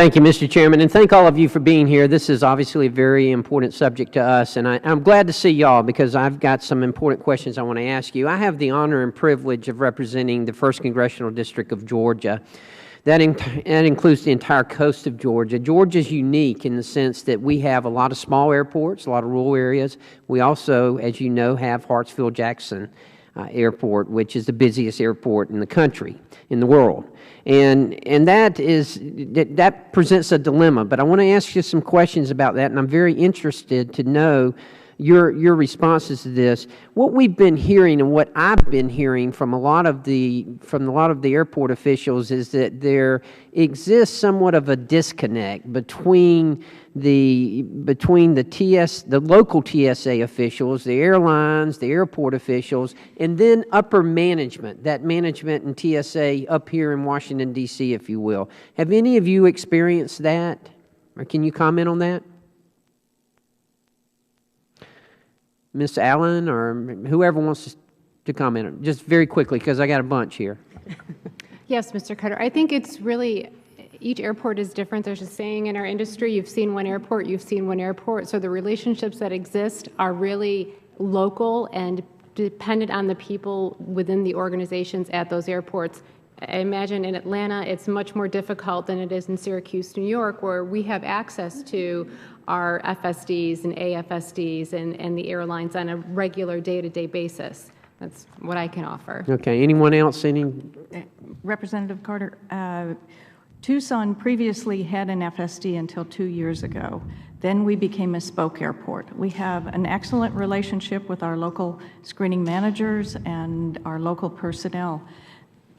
Thank you, Mr. Chairman, and thank all of you for being here. This is obviously a very important subject to us, and I'm glad to see y'all because I've got some important questions I want to ask you. I have the honor and privilege of representing the 1st Congressional District of Georgia. That includes the entire coast of Georgia. Georgia is unique in the sense that we have a lot of small airports, a lot of rural areas. We also, as you know, have Hartsfield-Jackson Airport, which is the busiest airport in the country, in the world. And that presents a dilemma. But I want to ask you some questions about that, and I'm very interested to know your responses to this. What we've been hearing and what I've been hearing from a lot of the airport officials is that there exists somewhat of a disconnect between the local TSA officials, the airlines, the airport officials, and then upper management, that management in TSA up here in Washington, D.C., if you will. Have any of you experienced that? Or can you comment on that? Ms. Allen or whoever wants to comment, just very quickly because I got a bunch here. Yes, Mr. Cutter. I think it's really, each airport is different. There's a saying in our industry, you've seen one airport, you've seen one airport. So the relationships that exist are really local and dependent on the people within the organizations at those airports. I imagine in Atlanta, it's much more difficult than it is in Syracuse, New York, where we have access to our FSDs and AFSDs and the airlines on a regular day-to-day basis. That's what I can offer. Okay. Anyone else? Representative Carter, Tucson previously had an FSD until 2 years ago. Then we became a spoke airport. We have an excellent relationship with our local screening managers and our local personnel.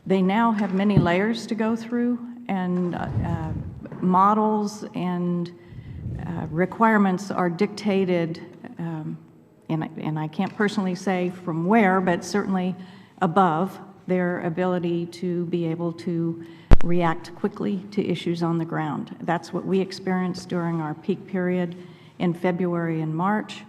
They now have many layers to go through, and models and requirements are dictated, and I can't personally say from where, but certainly above their ability to be able to react quickly to issues on the ground. That's what we experienced during our peak period in February and March.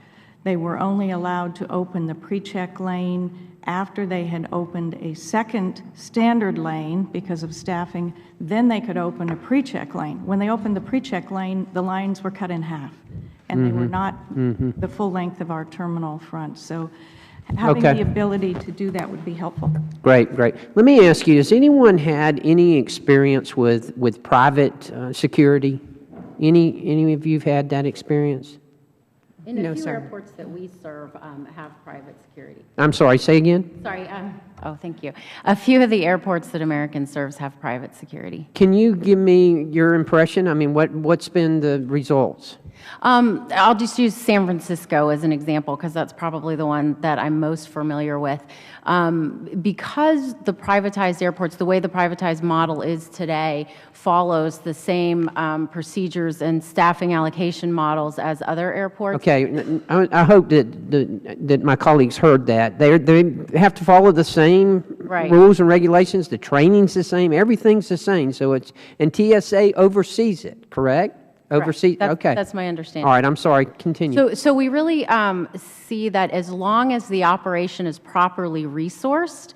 They were only allowed to open the pre-check lane after they had opened a second standard lane because of staffing. Then they could open a pre-check lane. When they opened the pre-check lane, the lines were cut in half, and they were not the full length of our terminal front. So having the ability to do that would be helpful. Great, great. Let me ask you, has anyone had any experience with private security? Any of you have had that experience? In a few airports that we serve have private security. I'm sorry, say again? Sorry. Oh, thank you. A few of the airports that American serves have private security. Can you give me your impression? I mean, what's been the results? I'll just use San Francisco as an example because that's probably the one that I'm most familiar with. Because the privatized airports, the way the privatized model is today, follows the same procedures and staffing allocation models as other airports. Okay, I hope that my colleagues heard that. They have to follow the same rules and regulations. The training's the same. Everything's the same. So and TSA oversees it, correct? Overseas. Okay. That's my understanding. All right. I'm sorry. Continue. So we really see that as long as the operation is properly resourced,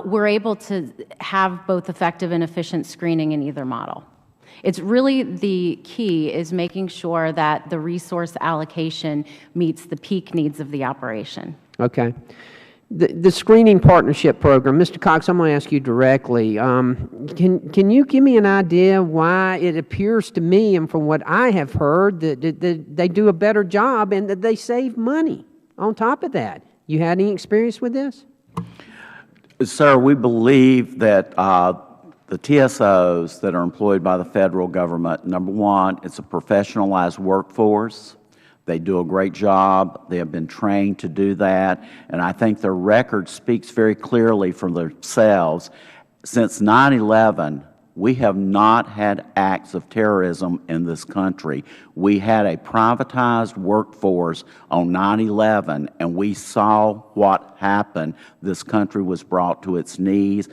we're able to have both effective and efficient screening in either model. It's really the key is making sure that the resource allocation meets the peak needs of the operation. Okay. The screening partnership program, Mr. Cox, I'm going to ask you directly. Can you give me an idea why it appears to me, and from what I have heard, that they do a better job and that they save money on top of that? You had any experience with this? Sir, we believe that the TSOs that are employed by the Federal Government, number one, it's a professionalized workforce. They do a great job. They have been trained to do that. And I think their record speaks very clearly for themselves. Since 9/11, we have not had acts of terrorism in this country. We had a privatized workforce on 9/11, and we saw what happened. This country was brought to its knees.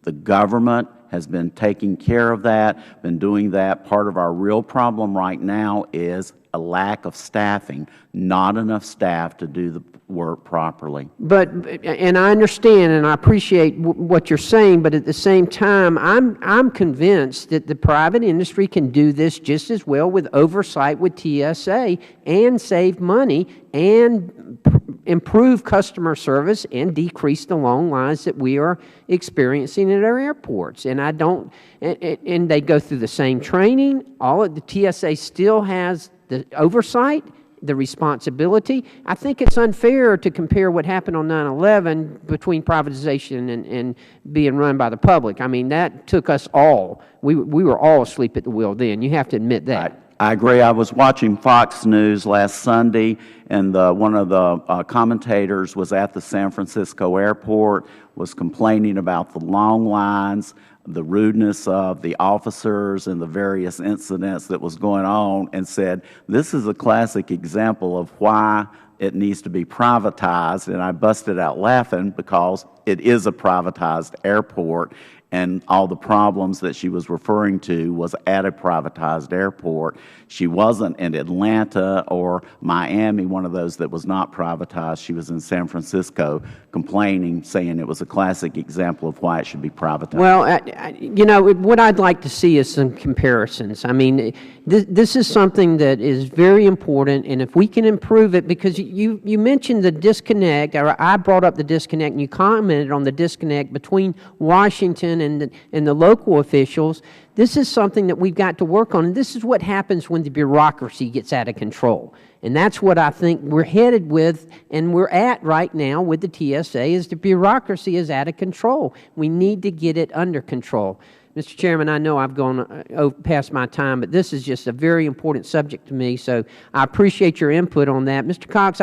The government has been taking care of that, been doing that. Part of our real problem right now is a lack of staffing, not enough staff to do the work properly. But, and I understand and I appreciate what you're saying, but at the same time, I'm convinced that the private industry can do this just as well with oversight with TSA and save money and improve customer service and decrease the long lines that we are experiencing at our airports. And I don't, and they go through the same training. All of the TSA still has the oversight, the responsibility. I think it's unfair to compare what happened on 9/11 between privatization and being run by the public. I mean, that took us all. We were all asleep at the wheel then. You have to admit that. I agree. I was watching Fox News last Sunday, and one of the commentators was at the San Francisco airport, was complaining about the long lines, the rudeness of the officers, and the various incidents that was going on, and said, this is a classic example of why it needs to be privatized. And I busted out laughing because it is a privatized airport, and all the problems that she was referring to was at a privatized airport. She wasn't in Atlanta or Miami, one of those that was not privatized. She was in San Francisco complaining, saying it was a classic example of why it should be privatized. Well, you know, what I'd like to see is some comparisons. I mean, this is something that is very important, and if we can improve it, because you mentioned the disconnect, or I brought up the disconnect, and you commented on the disconnect between Washington and the local officials. This is something that we've got to work on, and this is what happens when the bureaucracy gets out of control. And that's what I think we're headed with, and we're at right now with the TSA, is the bureaucracy is out of control. We need to get it under control. Mr. Chairman, I know I've gone past my time, but this is just a very important subject to me, so I appreciate your input on that. Mr. Cox,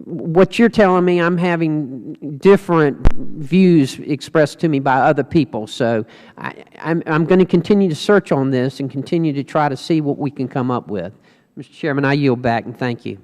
what you're telling me, I'm having different views expressed to me by other people, so I'm going to continue to search on this and continue to try to see what we can come up with. Mr. Chairman, I yield back, and thank you.